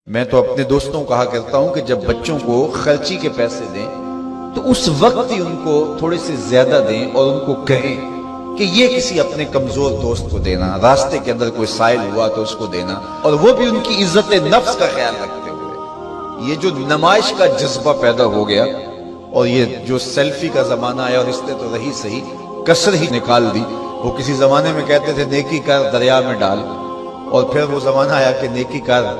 میں تو اپنے دوستوں کو کہا کرتا ہوں کہ جب بچوں کو خرچی کے پیسے دیں تو اس وقت ہی ان کو تھوڑے سے زیادہ دیں اور ان کو کہیں کہ یہ کسی اپنے کمزور دوست کو دینا، راستے کے اندر کوئی سائل ہوا تو اس کو دینا، اور وہ بھی ان کی عزت نفس کا خیال رکھتے ہوئے۔ یہ جو نمائش کا جذبہ پیدا ہو گیا اور یہ جو سیلفی کا زمانہ آیا، اور اس نے تو رہی صحیح کسر ہی نکال دی۔ وہ کسی زمانے میں کہتے تھے نیکی کر دریا میں ڈال، اور پھر وہ زمانہ آیا کہ نیکی کر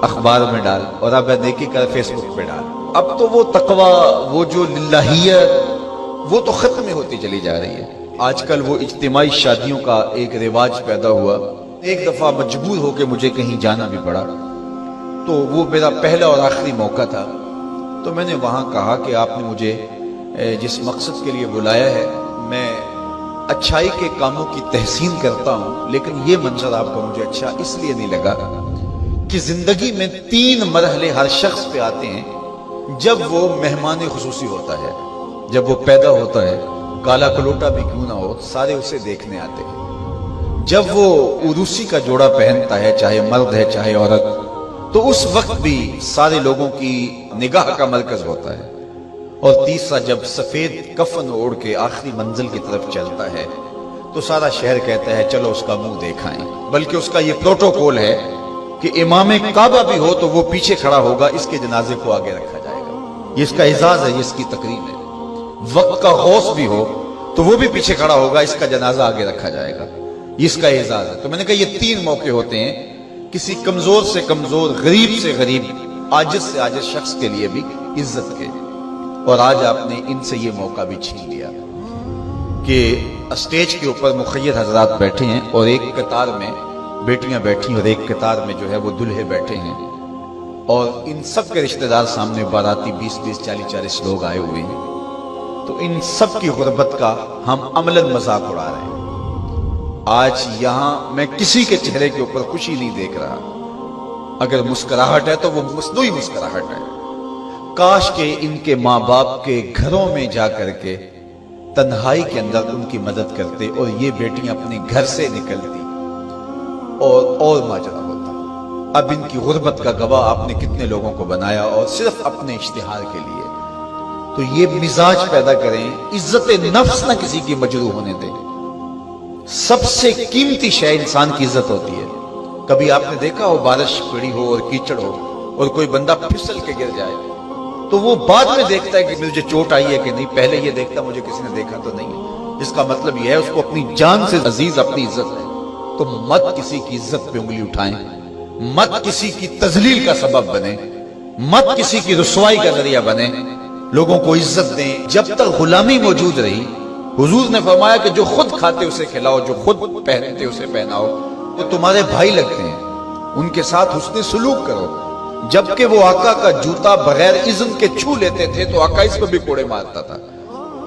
اخبار میں ڈال، اور اب نیکی کر فیس بک پہ ڈال۔ اب تو وہ تقوی، وہ جو للہیت، وہ تو ختم ہوتی چلی جا رہی ہے۔ آج کل وہ اجتماعی شادیوں کا ایک رواج پیدا ہوا۔ ایک دفعہ مجبور ہو کے مجھے کہیں جانا بھی پڑا، تو وہ میرا پہلا اور آخری موقع تھا۔ تو میں نے وہاں کہا کہ آپ نے مجھے جس مقصد کے لیے بلایا ہے، میں اچھائی کے کاموں کی تحسین کرتا ہوں، لیکن یہ منظر آپ کو مجھے اچھا اس لیے نہیں لگا کہ زندگی میں 3 مرحلے ہر شخص پہ آتے ہیں جب وہ مہمان خصوصی ہوتا ہے۔ جب وہ پیدا ہوتا ہے، کالا کلوٹا بھی کیوں نہ ہو، سارے اسے دیکھنے آتے ہیں۔ جب وہ عروسی کا جوڑا پہنتا ہے، چاہے مرد ہے چاہے عورت، تو اس وقت بھی سارے لوگوں کی نگاہ کا مرکز ہوتا ہے۔ اور تیسرا، جب سفید کفن اوڑھ کے آخری منزل کی طرف چلتا ہے تو سارا شہر کہتا ہے چلو اس کا منہ دیکھائیں۔ بلکہ اس کا یہ پروٹوکول ہے کہ امام کعبہ بھی ہو تو وہ پیچھے کھڑا ہوگا، اس کے جنازے کو آگے رکھا جائے گا۔ یہ اس کا اعزاز ہے، یہ اس کی تقریب ہے۔ وقت کا غوث بھی ہو تو وہ بھی پیچھے کھڑا ہوگا، اس کا جنازہ آگے رکھا جائے گا، یہ اس کا اعزاز ہے۔ تو میں نے کہا یہ 3 موقع ہوتے ہیں کسی کمزور سے کمزور، غریب سے غریب، عاجز سے عاجز شخص کے لیے بھی عزت کے، اور آج آپ نے ان سے یہ موقع بھی چھین لیا کہ اسٹیج کے اوپر مخیر حضرات بیٹھے ہیں، اور ایک قطار میں بیٹیاں بیٹھی، اور ایک قطار میں جو ہے وہ دلہے بیٹھے ہیں، اور ان سب کے رشتہ دار سامنے باراتی 20 40 لوگ آئے ہوئے ہیں۔ تو ان سب کی غربت کا ہم عملاً مذاق اڑا رہے ہیں۔ آج یہاں میں کسی کے چہرے کے اوپر خوشی نہیں دیکھ رہا۔ اگر مسکراہٹ ہے تو وہ مصنوعی مسکراہٹ ہے۔ کاش کہ ان کے ماں باپ کے گھروں میں جا کر کے تنہائی کے اندر ان کی مدد کرتے، اور یہ بیٹیاں اپنے گھر سے نکلتی اور ماجرا ہوتا۔ اب ان کی غربت کا گواہ آپ نے کتنے لوگوں کو بنایا، اور صرف اپنے اشتہار کے لیے۔ تو یہ مزاج پیدا کریں، عزت نفس نہ کسی کی مجروح ہونے دیں۔ سب سے قیمتی شے انسان کی عزت ہوتی ہے۔ کبھی آپ نے دیکھا ہو بارش پڑی ہو اور کیچڑ ہو اور کوئی بندہ پھسل کے گر جائے تو وہ بعد میں دیکھتا ہے کہ مجھے چوٹ آئی ہے کہ نہیں، پہلے یہ دیکھتا مجھے کسی نے دیکھا تو نہیں۔ اس کا مطلب یہ ہے اس کو اپنی جان سے عزیز اپنی عزت ہے۔ تو مت کسی کی عزت پہ انگلی اٹھائیں، مت کسی کی تذلیل کا سبب بنے، مت کسی کی رسوائی کا ذریعہ بنے۔ لوگوں کو عزت دیں۔ جب تک غلامی موجود رہی، حضور نے فرمایا کہ جو خود کھاتے اسے کھلاؤ، جو خود پہنتے اسے پہناؤ۔ وہ تمہارے بھائی لگتے ہیں، ان کے ساتھ حسن سلوک کرو۔ جبکہ وہ آقا کا جوتا بغیر اذن کے چھو لیتے تھے تو آقا اس پہ بھی کوڑے مارتا تھا،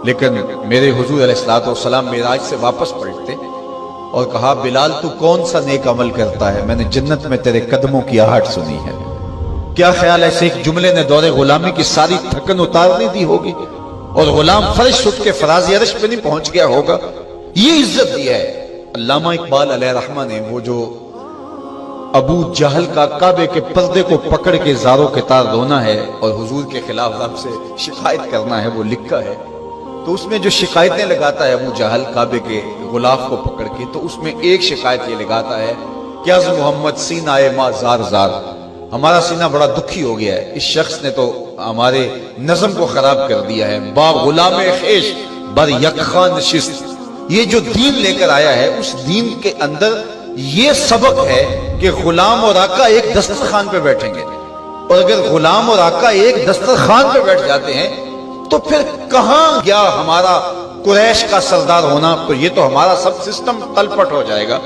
لیکن میرے حضور علیہ السلام معراج سے واپس پلٹتے اور کہا بلال تو کون سا نیک عمل کرتا ہے، میں نے جنت میں تیرے قدموں کی آہٹ سنی ہے۔ کیا خیال ہے ایک جملے نے دور غلامی کی ساری تھکن اتارنے دی ہوگی، اور غلام فرش اٹھ کے فراز عرش پہ نہیں پہنچ گیا ہوگا؟ یہ عزت دی ہے۔ علامہ اقبال علیہ رحمہ نے وہ جو ابو جہل کا کعبے کے پردے کو پکڑ کے زاروں کے تار رونا ہے اور حضور کے خلاف رب سے شکایت کرنا ہے، وہ لکھا ہے۔ تو اس میں جو شکایتیں لگاتا ہے ابو جہل کعبے کے غلاف کو پکڑ کے، تو اس میں ایک شکایت یہ لگاتا ہے کہ از محمد سینہ ما زار زار، ہمارا سینہ بڑا دکھی ہو گیا ہے، اس شخص نے تو ہمارے نظم کو خراب کر دیا ہے۔ با غلام خیش بر یکخاں نشست، یہ جو دین لے کر آیا ہے اس دین کے اندر یہ سبق ہے کہ غلام اور آقا ایک دسترخوان پہ بیٹھیں گے، اور اگر غلام اور آقا ایک دسترخوان پہ بیٹھ جاتے ہیں تو پھر کہاں گیا ہمارا قریش کا سردار ہونا؟ تو یہ تو ہمارا سب سسٹم تلپٹ ہو جائے گا۔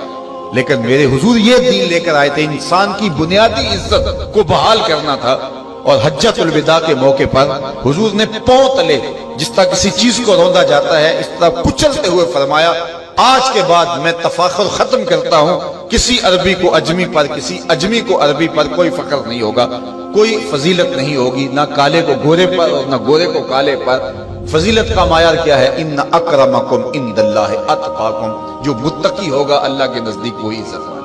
لیکن میرے حضور یہ دین لے کر آئے تھے، انسان کی بنیادی عزت کو بحال کرنا تھا۔ اور حجۃ الوداع کے موقع پر حضور نے پاؤں تلے جس طرح کسی چیز کو روندا جاتا ہے اس طرح کچلتے ہوئے فرمایا آج کے بعد میں تفاخر ختم کرتا ہوں، کسی عربی کو اجمی پر، کسی اجمی کو عربی پر کوئی فخر نہیں ہوگا، کوئی فضیلت نہیں ہوگی، نہ کالے کو گورے پر اور نہ گورے کو کالے پر۔ فضیلت کا معیار کیا ہے؟ ان اکرمکم عند اللہ اتقاکم، جو متقی ہوگا اللہ کے نزدیک وہی عزت ہے۔